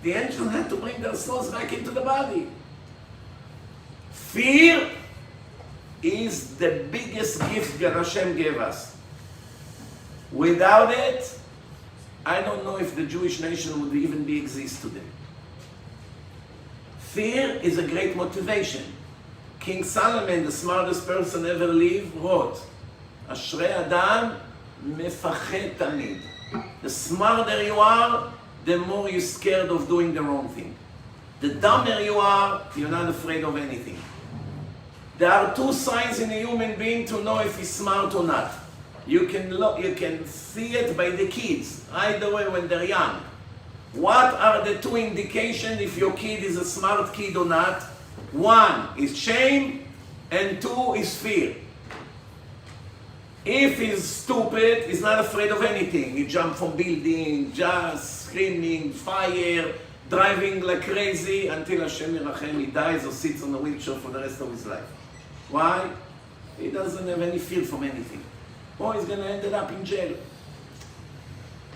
The angel had to bring their souls back into the body. Fear is the biggest gift that Hashem gave us. Without it, I don't know if the Jewish nation would even exist today. Fear is a great motivation. King Solomon, the smartest person ever lived, wrote, Ashrei Adam mefached tamid. The smarter you are, the more you're scared of doing the wrong thing. The dumber you are, you're not afraid of anything. There are two signs in a human being to know if he's smart or not. You can see it by the kids, right away when they're young. What are the two indications if your kid is a smart kid or not? One is shame, and two is fear. If he's stupid, he's not afraid of anything. He jumps from building, just screaming, fire, driving like crazy until Hashem Yerachem, he dies or sits on a wheelchair for the rest of his life. Why? He doesn't have any fear from anything. Or he's going to end up in jail.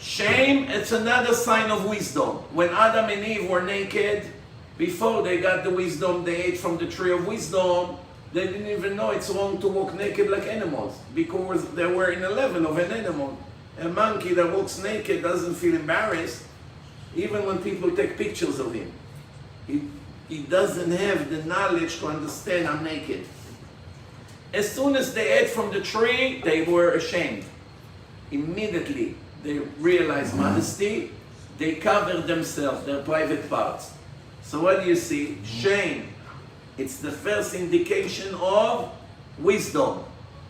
Shame, it's another sign of wisdom. When Adam and Eve were naked, before they got the wisdom, they ate from the tree of wisdom. They didn't even know it's wrong to walk naked like animals, because they were in a level of an animal. A monkey that walks naked doesn't feel embarrassed, even when people take pictures of him. He doesn't have the knowledge to understand I'm naked. As soon as they ate from the tree, they were ashamed. Immediately, they realized modesty. They covered themselves, their private parts. So what do you see? Shame. It's the first indication of wisdom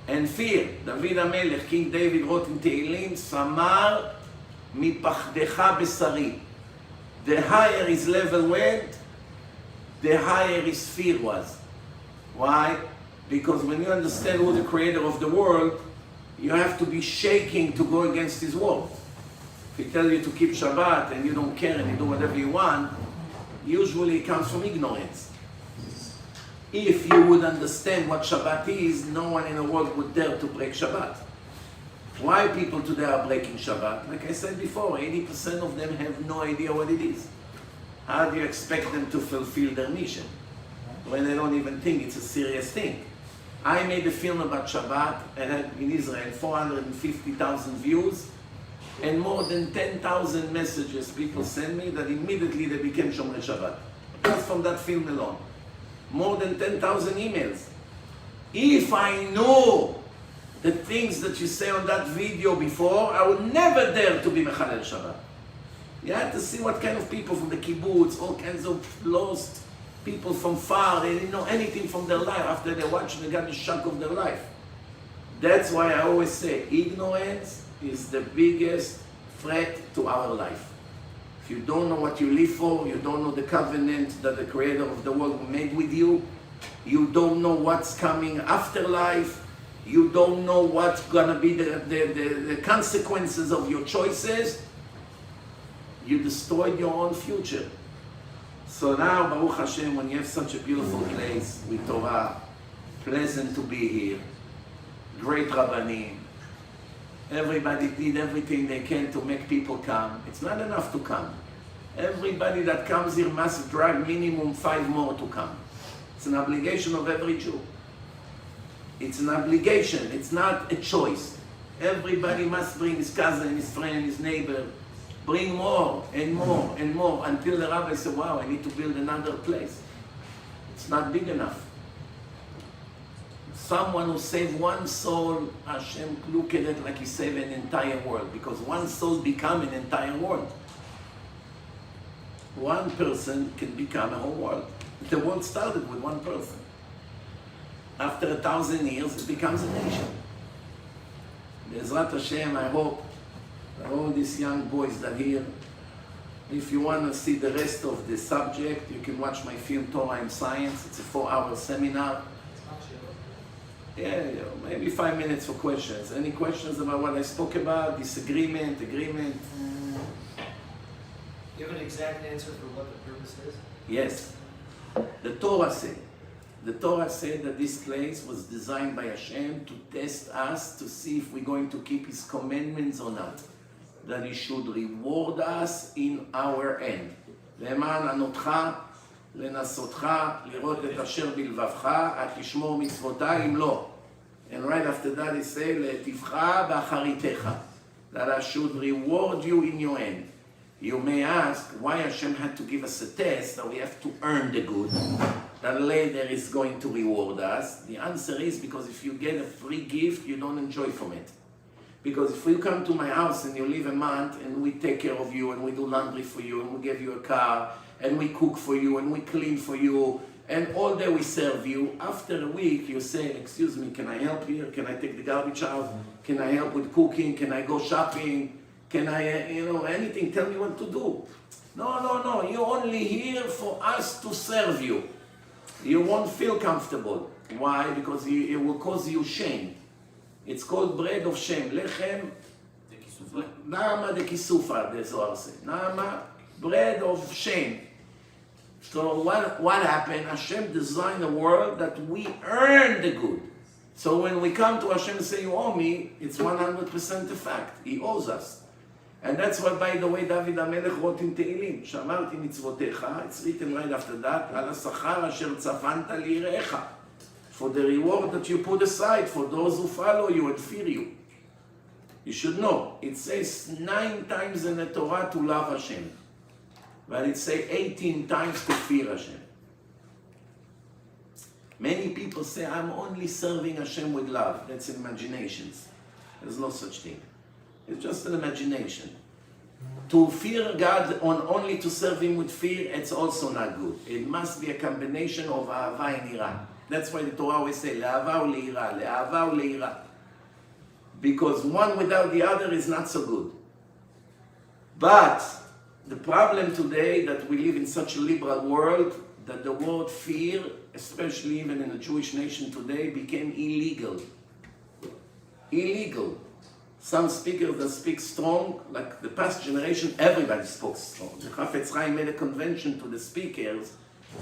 and fear. David HaMelech, King David wrote in Tehillim, Samar mipachdecha besari. The higher his level went, the higher his fear was. Why? Because when you understand who the creator of the world, you have to be shaking to go against his word. If he tells you to keep Shabbat and you don't care and you do whatever you want, usually it comes from ignorance. If you would understand what Shabbat is, no one in the world would dare to break Shabbat. Why people today are breaking Shabbat? Like I said before, 80% of them have no idea what it is. How do you expect them to fulfill their mission when they don't even think it's a serious thing? I made a film about Shabbat and had in Israel 450,000 views and more than 10,000 messages people sent me that immediately they became Shomrei Shabbat. Just from that film alone. More than 10,000 emails. If I knew the things that you say on that video before, I would never dare to be Mechalel Shabbat. You have to see what kind of people from the kibbutz, all kinds of lost people from far, they didn't know anything from their life. After they watched, they got the shock of their life. That's why I always say, ignorance is the biggest threat to our life. If you don't know what you live for, you don't know the covenant that the creator of the world made with you, you don't know what's coming after life, you don't know what's gonna be the consequences of your choices, you destroyed your own future. So now, Baruch Hashem, when you have such a beautiful place with Torah, pleasant to be here, great Rabbanim, everybody did everything they can to make people come. It's not enough to come. Everybody that comes here must drag minimum 5 more to come. It's an obligation of every Jew. It's an obligation, it's not a choice. Everybody must bring his cousin, his friend, his neighbor. Bring more and more and more until the rabbi said, wow, I need to build another place. It's not big enough. someone who saved one soul, Hashem look at it like he saved an entire world, because one soul become an entire world. One person can become a whole world. The world started with one person. After 1,000 years, it becomes a nation. Bezrat Hashem, I hope that all these young boys that are here, if you want to see the rest of the subject, you can watch my film Torah and Science. It's a 4-hour seminar. Yeah, maybe 5 minutes for questions. Any questions about what I spoke about? Disagreement, agreement? Do you have an exact answer for what the purpose is? Yes. The Torah said that this place was designed by Hashem to test us, to see if we're going to keep His commandments or not. That He should reward us in our end. למען ענותך, לנסותך, לראות את אשר בלבבך, עד תשמור מצוותיי אם לא. And right after that He said, להיטיבך באחריתך. That I should reward you in your end. You may ask why Hashem had to give us a test, that we have to earn the good, that later is going to reward us. The answer is because if you get a free gift, you don't enjoy from it. Because if you come to my house and you live a month and we take care of you and we do laundry for you and we give you a car and we cook for you and we clean for you and all day we serve you, after a week you say, excuse me, can I help here? Can I take the garbage out? Can I help with cooking? Can I go shopping? Can I, anything? Tell me what to do. No, you're only here for us to serve you. You won't feel comfortable. Why? Because it will cause you shame. It's called bread of shame. Lechem, Nama de Kisufa, the Zohar says. Nama, bread of shame. So what happened? Hashem designed a world that we earn the good. So when we come to Hashem and say, you owe me, it's 100% a fact. He owes us. And that's what, by the way, David HaMelech wrote in Tehillim. שמרתי מצוותיך, it's written right after that, על השכר אשר צפנת ליראיך. For the reward that you put aside for those who follow you and fear you. You should know, it says 9 times in the Torah to love Hashem. But it says 18 times to fear Hashem. Many people say, I'm only serving Hashem with love. That's imaginations. There's no such thing. It's just an imagination. To fear God only to serve Him with fear, it's also not good. It must be a combination of Ahava and Ira. That's why the Torah always says, Le'ava u'le'ira, Le'ava u'le'ira. Because one without the other is not so good. But the problem today that we live in such a liberal world that the word fear, especially even in the Jewish nation today, became illegal. Illegal. Some speakers that speak strong, like the past generation, everybody spoke strong. The Chafetz Chaim made a convention to the speakers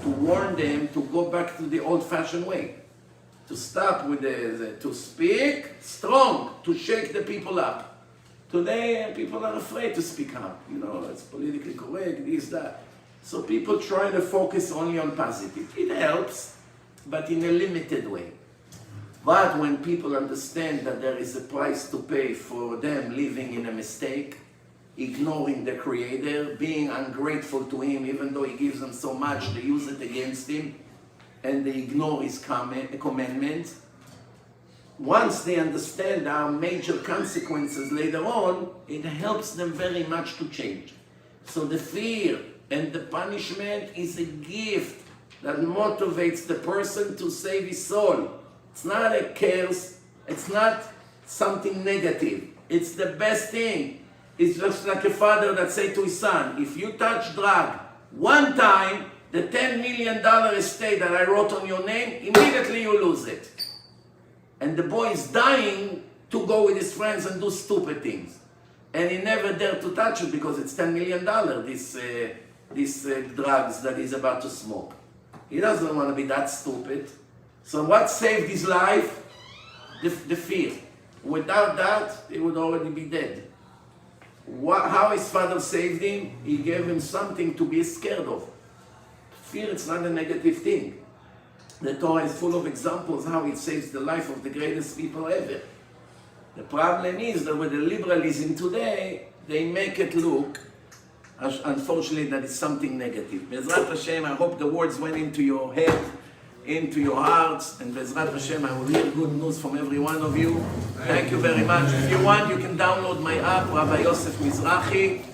to warn them to go back to the old-fashioned way. To stop with to speak strong, to shake the people up. Today, people are afraid to speak up. It's politically correct, this, that. So people try to focus only on positive. It helps, but in a limited way. But when people understand that there is a price to pay for them living in a mistake, ignoring the Creator, being ungrateful to Him, even though He gives them so much, they use it against Him, and they ignore His commandments. Once they understand our major consequences later on, it helps them very much to change. So the fear and the punishment is a gift that motivates the person to save his soul. It's not a curse, it's not something negative. It's the best thing. It's just like a father that say to his son, if you touch drug one time, the $10 million estate that I wrote on your name, immediately you lose it. And the boy is dying to go with his friends and do stupid things. And he never dared to touch it because it's $10 million, these drugs that he's about to smoke. He doesn't want to be that stupid. So what saved his life? The fear. Without that, he would already be dead. How his father saved him? He gave him something to be scared of. Fear, it's not a negative thing. The Torah is full of examples how it saves the life of the greatest people ever. The problem is that with the liberalism today, they make it look, unfortunately, that it's something negative. Bezrat Hashem, I hope the words went into your head into your hearts, and Bezrat Hashem, I will hear good news from every one of you. Thank you very much. If you want, you can download my app, Rabbi Yosef Mizrachi.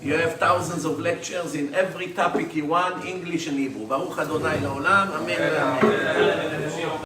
You have thousands of lectures in every topic you want, English and Hebrew. Baruch Adonai Laolam, Amen.